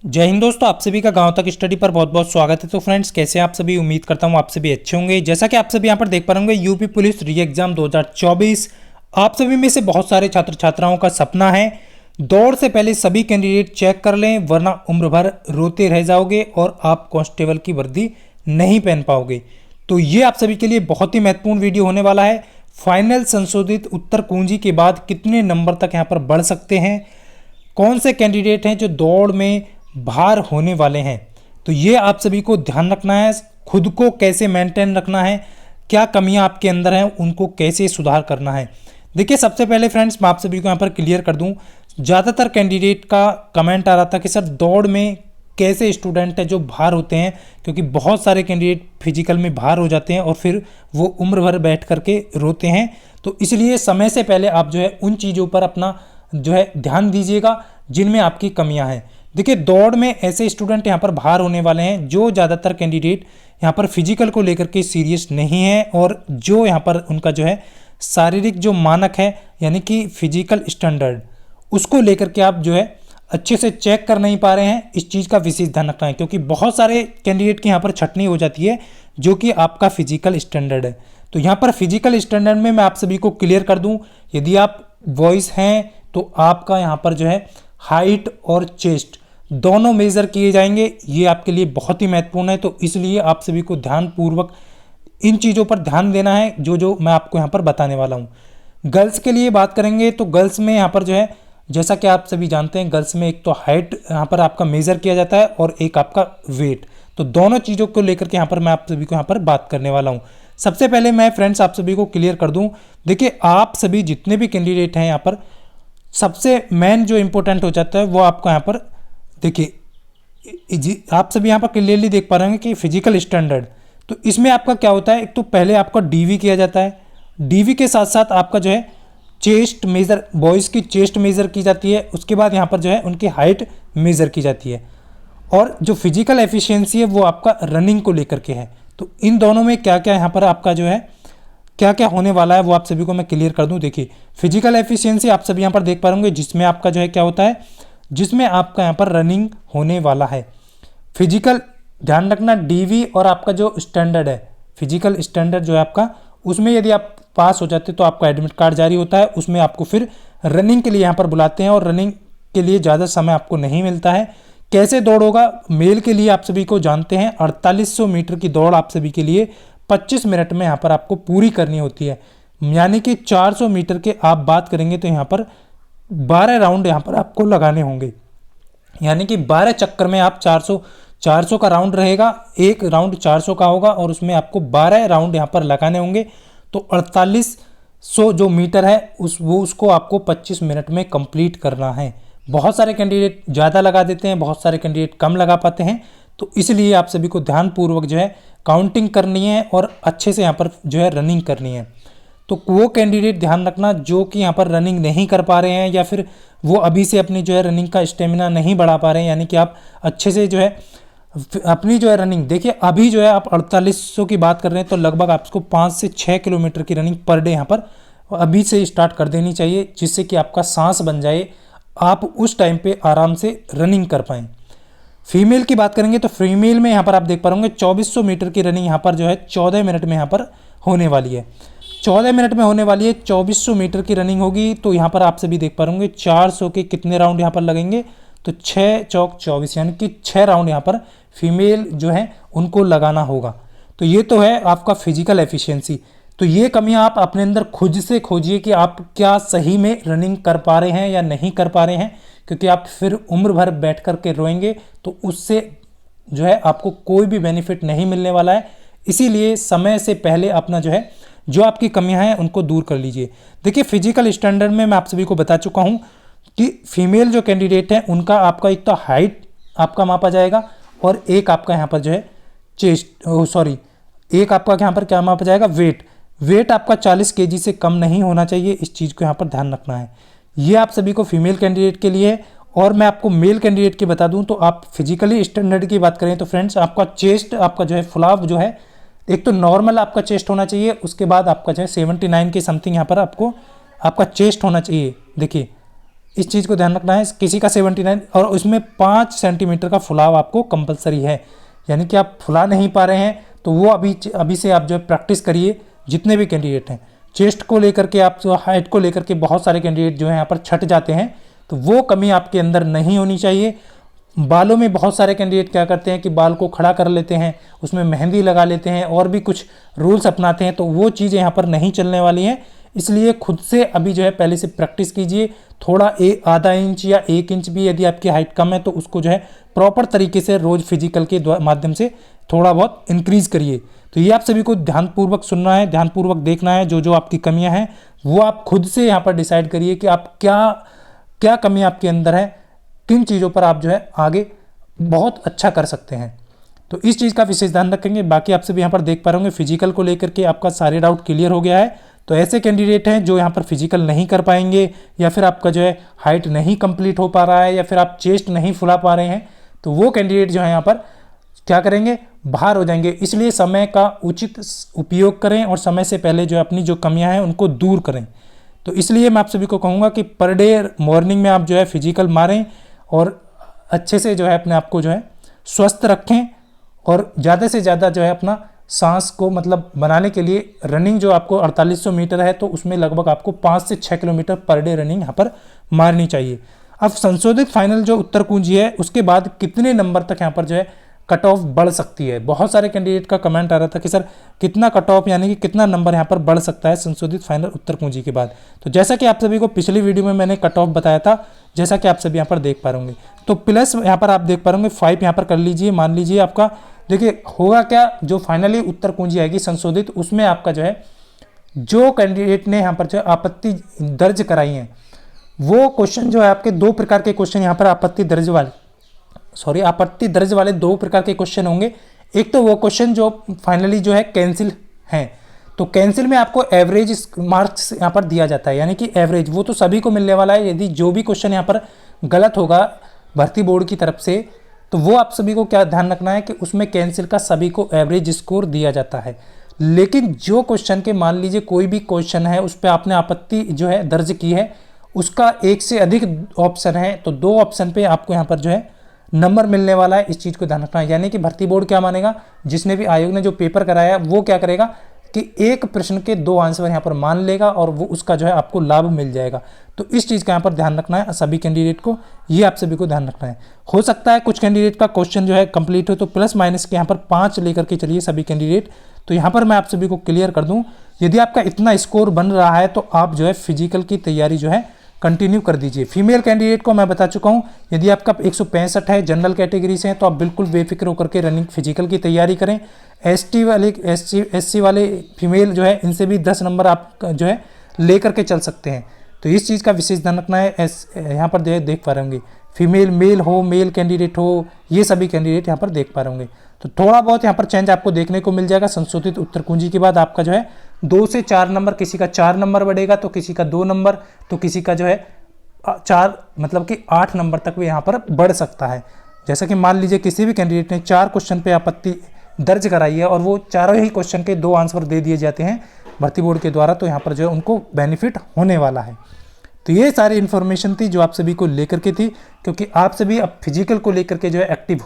जय हिंद दोस्तों, आप सभी का गांव तक स्टडी पर बहुत बहुत स्वागत है। तो फ्रेंड्स, कैसे हैं आप सभी? उम्मीद करता हूं आप सभी अच्छे होंगे। जैसा कि आप सभी यहां पर देख पा रहे होंगे, यूपी पुलिस री एग्जाम 2024 आप सभी में से बहुत सारे छात्र छात्राओं का सपना है। दौड़ से पहले सभी कैंडिडेट चेक कर लें, वरना उम्र भर रोते रह जाओगे और आप कांस्टेबल की वर्दी नहीं पहन पाओगे। तो ये आप सभी के लिए बहुत ही महत्वपूर्ण वीडियो होने वाला है। फाइनल संशोधित उत्तर कुंजी के बाद कितने नंबर तक यहाँ पर बढ़ सकते हैं, कौन से कैंडिडेट हैं जो दौड़ में बाहर होने वाले हैं, तो ये आप सभी को ध्यान रखना है। खुद को कैसे मेंटेन रखना है, क्या कमियां आपके अंदर हैं, उनको कैसे सुधार करना है। देखिए, सबसे पहले फ्रेंड्स मैं आप सभी को यहाँ पर क्लियर कर दूं, ज़्यादातर कैंडिडेट का कमेंट आ रहा था कि सर दौड़ में कैसे स्टूडेंट है जो बाहर होते हैं, क्योंकि बहुत सारे कैंडिडेट फिजिकल में बाहर हो जाते हैं और फिर वो उम्र भर बैठ करके रोते हैं। तो इसलिए समय से पहले आप जो है उन चीज़ों पर अपना जो है ध्यान दीजिएगा जिनमें आपकी कमियां हैं। देखिए, दौड़ में ऐसे स्टूडेंट यहाँ पर बाहर होने वाले हैं जो ज़्यादातर कैंडिडेट यहाँ पर फिजिकल को लेकर के सीरियस नहीं है, और जो यहाँ पर उनका जो है शारीरिक जो मानक है, यानी कि फिजिकल स्टैंडर्ड, उसको लेकर के आप जो है अच्छे से चेक कर नहीं पा रहे हैं। इस चीज़ का विशेष ध्यान रखना है, क्योंकि बहुत सारे कैंडिडेट की यहाँ पर छटनी हो जाती है जो कि आपका फिजिकल स्टैंडर्ड है। तो यहाँ पर फिजिकल स्टैंडर्ड में मैं आप सभी को क्लियर कर दूँ, यदि आप बॉयज़ हैं तो आपका यहाँ पर जो है हाइट और चेस्ट दोनों मेज़र किए जाएंगे। ये आपके लिए बहुत ही महत्वपूर्ण है, तो इसलिए आप सभी को ध्यानपूर्वक इन चीज़ों पर ध्यान देना है जो जो मैं आपको यहाँ पर बताने वाला हूँ। गर्ल्स के लिए बात करेंगे तो गर्ल्स में यहाँ पर जो है, जैसा कि आप सभी जानते हैं, गर्ल्स में एक तो हाइट यहाँ पर आपका मेज़र किया जाता है और एक आपका वेट। तो दोनों चीज़ों को लेकर के यहाँ पर मैं आप सभी को यहाँ पर बात करने वाला हूँ। सबसे पहले मैं फ्रेंड्स आप सभी को क्लियर कर दूँ, देखिए आप सभी जितने भी कैंडिडेट हैं यहाँ पर, सबसे मेन जो इम्पोर्टेंट हो जाता है वो आपको यहाँ पर देखिए, आप सभी यहाँ पर क्लियरली देख पा रहे हैं कि फिजिकल स्टैंडर्ड, तो इसमें आपका क्या होता है, एक तो पहले आपका डीवी किया जाता है। डीवी के साथ साथ आपका जो है चेस्ट मेज़र, बॉयज़ की चेस्ट मेज़र की जाती है। उसके बाद यहाँ पर जो है उनकी हाइट मेज़र की जाती है, और जो फिजिकल एफिशिएंसी है वो आपका रनिंग को लेकर के है। तो इन दोनों में क्या क्या यहाँ पर आपका जो है क्या क्या होने वाला है वो आप सभी को मैं क्लियर कर दूं। देखिए, फिजिकल एफिशिएंसी आप सभी यहाँ पर देख पा रहे होंगे, जिसमें आपका जो है क्या होता है, जिसमें आपका यहाँ पर रनिंग होने वाला है। फिजिकल ध्यान रखना, डीवी और आपका जो स्टैंडर्ड है, फिजिकल स्टैंडर्ड जो है आपका, उसमें यदि आप पास हो जाते तो आपका एडमिट कार्ड जारी होता है। उसमें आपको फिर रनिंग के लिए यहाँ पर बुलाते हैं, और रनिंग के लिए ज़्यादा समय आपको नहीं मिलता है। कैसे दौड़ होगा, मेल के लिए आप सभी को जानते हैं 4800 मीटर की दौड़ आप सभी के लिए 25 मिनट में यहाँ पर आपको पूरी करनी होती है। यानी कि 400 मीटर के आप बात करेंगे तो यहाँ पर 12 राउंड यहाँ पर आपको लगाने होंगे, यानी कि 12 चक्कर में आप 400 का राउंड रहेगा, एक राउंड 400 का होगा, और उसमें आपको 12 राउंड यहाँ पर लगाने होंगे। तो 4800 जो मीटर है उसको आपको 25 मिनट में कंप्लीट करना है। बहुत सारे कैंडिडेट ज़्यादा लगा देते हैं, बहुत सारे कैंडिडेट कम लगा पाते हैं। तो इसलिए आप सभी को ध्यानपूर्वक जो है काउंटिंग करनी है और अच्छे से यहाँ पर जो है रनिंग करनी है। तो वो कैंडिडेट ध्यान रखना जो कि यहाँ पर रनिंग नहीं कर पा रहे हैं, या फिर वो अभी से अपनी जो है रनिंग का स्टेमिना नहीं बढ़ा पा रहे हैं, यानी कि आप अच्छे से जो है अपनी जो है रनिंग, देखिए अभी जो है आप 4800 की बात कर रहे हैं, तो लगभग आपको 5 से 6 किलोमीटर की रनिंग पर डे यहाँ पर अभी से स्टार्ट कर देनी चाहिए, जिससे कि आपका सांस बन जाए, आप उस टाइम पे आराम से रनिंग कर पाएँ। फीमेल की बात करेंगे तो फीमेल में यहाँ पर आप देख पा रहे 2400 मीटर की रनिंग यहाँ पर जो है 14 मिनट में यहाँ पर होने वाली है। 14 मिनट में होने वाली है, 2400 मीटर की रनिंग होगी। तो यहाँ पर आप सभी देख पा रहे 400 के कितने राउंड यहाँ पर लगेंगे, तो 6 चौक 24, यानी कि 6 राउंड यहाँ पर फीमेल जो है उनको लगाना होगा। तो ये तो है आपका फिजिकल एफिशिएंसी। तो ये कमियां आप अपने अंदर खुद से खोजिए कि आप क्या सही में रनिंग कर पा रहे हैं या नहीं कर पा रहे हैं, क्योंकि आप फिर उम्र भर बैठ कर के रोएंगे तो उससे जो है आपको कोई भी बेनिफिट नहीं मिलने वाला है। इसीलिए समय से पहले अपना जो है जो आपकी कमियां हैं उनको दूर कर लीजिए। देखिए, फिजिकल स्टैंडर्ड में मैं आप सभी को बता चुका हूं कि फीमेल जो कैंडिडेट हैं उनका आपका एक तो हाइट आपका मापा जाएगा, और एक आपका यहाँ पर जो है एक आपका यहाँ पर क्या मापा जाएगा, वेट आपका 40 केजी से कम नहीं होना चाहिए। इस चीज़ को यहाँ पर ध्यान रखना है। ये आप सभी को फीमेल कैंडिडेट के लिए है। और मैं आपको मेल कैंडिडेट की बता दूं, तो आप फिजिकली स्टैंडर्ड की बात करें तो फ्रेंड्स, आपका चेस्ट आपका जो है फुलाव जो है, एक तो नॉर्मल आपका चेस्ट होना चाहिए, उसके बाद आपका जो है 79 के समथिंग यहाँ पर आपको आपका चेस्ट होना चाहिए। देखिए इस चीज़ को ध्यान रखना है। किसी का 79 और उसमें 5 सेंटीमीटर का फुलाव आपको कंपलसरी है, यानी कि आप फुला नहीं पा रहे हैं तो वो अभी से आप जो है प्रैक्टिस करिए। जितने भी कैंडिडेट हैं चेस्ट को लेकर के, आप जो हाइट को लेकर के बहुत सारे कैंडिडेट जो है यहाँ पर छट जाते हैं, तो वो कमी आपके अंदर नहीं होनी चाहिए। बालों में बहुत सारे कैंडिडेट क्या करते हैं कि बाल को खड़ा कर लेते हैं, उसमें मेहंदी लगा लेते हैं और भी कुछ रूल्स अपनाते हैं, तो वो चीज़ें यहाँ पर नहीं चलने वाली हैं। इसलिए खुद से अभी जो है पहले से प्रैक्टिस कीजिए। थोड़ा आधा इंच या 1 इंच भी यदि आपकी हाइट कम है तो उसको जो है प्रॉपर तरीके से रोज़ फिजिकल के माध्यम से थोड़ा बहुत इंक्रीज करिए। तो ये आप सभी को ध्यानपूर्वक सुनना है, ध्यानपूर्वक देखना है। जो जो आपकी कमियां हैं वो आप खुद से यहाँ पर डिसाइड करिए कि आप क्या कमी आपके अंदर है, किन चीज़ों पर आप जो है आगे बहुत अच्छा कर सकते हैं। तो इस चीज़ का विशेष ध्यान रखेंगे। बाकी आप सभी यहाँ पर देख पा रहे होंगे फिजिकल को लेकर के आपका सारे डाउट क्लियर हो गया है। तो ऐसे कैंडिडेट हैं जो यहाँ पर फिजिकल नहीं कर पाएंगे, या फिर आपका जो है हाइट नहीं कंप्लीट हो पा रहा है, या फिर आप चेस्ट नहीं फुला पा रहे हैं, तो वो कैंडिडेट जो है यहाँ पर क्या करेंगे, बाहर हो जाएंगे। इसलिए समय का उचित उपयोग करें और समय से पहले जो अपनी जो कमियां हैं उनको दूर करें। तो इसलिए मैं आप सभी को कहूँगा कि पर डे मॉर्निंग में आप जो है फिजिकल मारें और अच्छे से जो है अपने आप को जो है स्वस्थ रखें, और ज़्यादा से ज़्यादा जो है अपना सांस को मतलब बनाने के लिए रनिंग जो आपको 4800 मीटर है तो उसमें लगभग आपको 5 से 6 किलोमीटर पर डे रनिंग यहाँ पर मारनी चाहिए। अब संशोधित फाइनल जो उत्तर कुंजी है उसके बाद कितने नंबर तक यहाँ पर जो है कट ऑफ बढ़ सकती है। बहुत सारे कैंडिडेट का कमेंट आ रहा था कि सर कितना कट ऑफ यानी कि कितना नंबर यहाँ पर बढ़ सकता है संशोधित फाइनल उत्तर कुंजी के बाद। तो जैसा कि आप सभी को पिछली वीडियो में मैंने कट ऑफ बताया था, जैसा कि आप सभी यहाँ पर देख पा रहे होंगे, तो प्लस यहाँ पर आप देख पा रहे होंगे 5 यहाँ पर कर लीजिए। मान लीजिए आपका देखिए होगा क्या, जो फाइनली उत्तर कुंजी आएगी संशोधित, उसमें आपका जो है जो कैंडिडेट ने यहाँ पर जो आपत्ति दर्ज कराई है वो क्वेश्चन जो है आपके 2 प्रकार के क्वेश्चन यहाँ पर आपत्ति दर्ज वाले 2 प्रकार के क्वेश्चन होंगे। एक तो वो क्वेश्चन जो फाइनली जो है कैंसिल हैं, तो कैंसिल में आपको एवरेज मार्क्स यहाँ पर दिया जाता है, यानी कि एवरेज वो तो सभी को मिलने वाला है। यदि जो भी क्वेश्चन यहाँ पर गलत होगा भर्ती बोर्ड की तरफ से, तो वो आप सभी को क्या ध्यान रखना है कि उसमें कैंसिल का सभी को एवरेज स्कोर दिया जाता है। लेकिन जो क्वेश्चन के मान लीजिए कोई भी क्वेश्चन है उस पर आपने आपत्ति जो है दर्ज की है, उसका 1 से अधिक ऑप्शन है, तो 2 ऑप्शन पे आपको यहाँ पर जो है नंबर मिलने वाला है। इस चीज़ को ध्यान रखना है, यानी कि भर्ती बोर्ड क्या मानेगा, जिसने भी आयोग ने जो पेपर कराया वो क्या करेगा कि एक प्रश्न के 2 आंसर यहाँ पर मान लेगा और वो उसका जो है आपको लाभ मिल जाएगा। तो इस चीज़ का यहाँ पर ध्यान रखना है सभी कैंडिडेट को, ये आप सभी को ध्यान रखना है। हो सकता है कुछ कैंडिडेट का क्वेश्चन जो है कंप्लीट हो, तो प्लस माइनस के यहाँ पर 5 लेकर के चलिए सभी कैंडिडेट। तो यहाँ पर मैं आप सभी को क्लियर कर दूँ, यदि आपका इतना स्कोर बन रहा है तो आप जो है फिजिकल की तैयारी जो है कंटिन्यू कर दीजिए। फीमेल कैंडिडेट को मैं बता चुका हूं, यदि आपका 165 है, जनरल कैटेगरी से हैं, तो आप बिल्कुल बेफिक्र होकर के रनिंग फिजिकल की तैयारी करें। एससी वाले फीमेल जो है इनसे भी 10 नंबर आप जो है लेकर के चल सकते हैं। तो इस चीज़ का विशेष ध्यान रखना है। यहाँ पर देख पा रहे होंगे फीमेल मेल हो, मेल कैंडिडेट हो, ये सभी कैंडिडेट यहाँ पर देख पा रहे होंगे। तो थोड़ा बहुत यहाँ पर चेंज आपको देखने को मिल जाएगा। संशोधित उत्तर कुंजी के बाद आपका जो है 2 से 4 नंबर, किसी का 4 नंबर बढ़ेगा तो किसी का 2 नंबर, तो किसी का जो है 4 मतलब कि 8 नंबर तक भी यहाँ पर बढ़ सकता है। जैसा कि मान लीजिए किसी भी कैंडिडेट ने 4 क्वेश्चन पे आपत्ति दर्ज कराई है और वो चारों ही क्वेश्चन के 2 आंसर दे दिए जाते हैं भर्ती बोर्ड के द्वारा, तो यहाँ पर जो है उनको बेनिफिट होने वाला है। तो ये सारी इन्फॉर्मेशन थी जो आप सभी को लेकर के थी, क्योंकि आप सभी अब फिजिकल को लेकर के जो है एक्टिव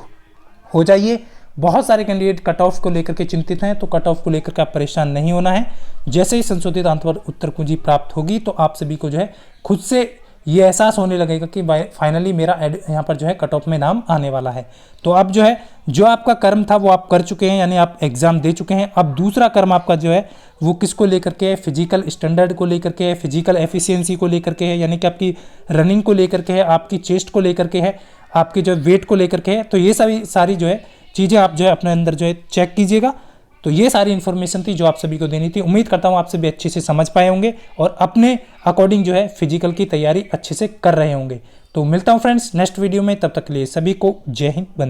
हो जाइए। बहुत सारे कैंडिडेट कट ऑफ को लेकर के चिंतित हैं, तो कट ऑफ को लेकर के आप परेशान नहीं होना है। जैसे ही संशोधित उत्तर कुंजी प्राप्त होगी तो आप सभी को जो है खुद से ये एहसास होने लगेगा कि फाइनली मेरा यहाँ पर जो है कट ऑफ में नाम आने वाला है। तो अब जो है जो आपका कर्म था वो आप कर चुके हैं, यानी आप एग्जाम दे चुके हैं। अब दूसरा कर्म आपका जो है वो किसको लेकर के है, फिजिकल स्टैंडर्ड को लेकर के है, फिजिकल एफिशिएंसी को लेकर के है, यानी कि आपकी रनिंग को लेकर के है, आपकी चेस्ट को लेकर के है, आपके जो वेट को लेकर के है। तो ये सारी जो है चीज़ें आप जो है अपने अंदर जो है चेक कीजिएगा। तो ये सारी इन्फॉर्मेशन थी जो आप सभी को देनी थी। उम्मीद करता हूँ आप सभी अच्छे से समझ पाए होंगे और अपने अकॉर्डिंग जो है फिजिकल की तैयारी अच्छे से कर रहे होंगे। तो मिलता हूँ फ्रेंड्स नेक्स्ट वीडियो में, तब तक के लिए सभी को जय हिंद, वंदे।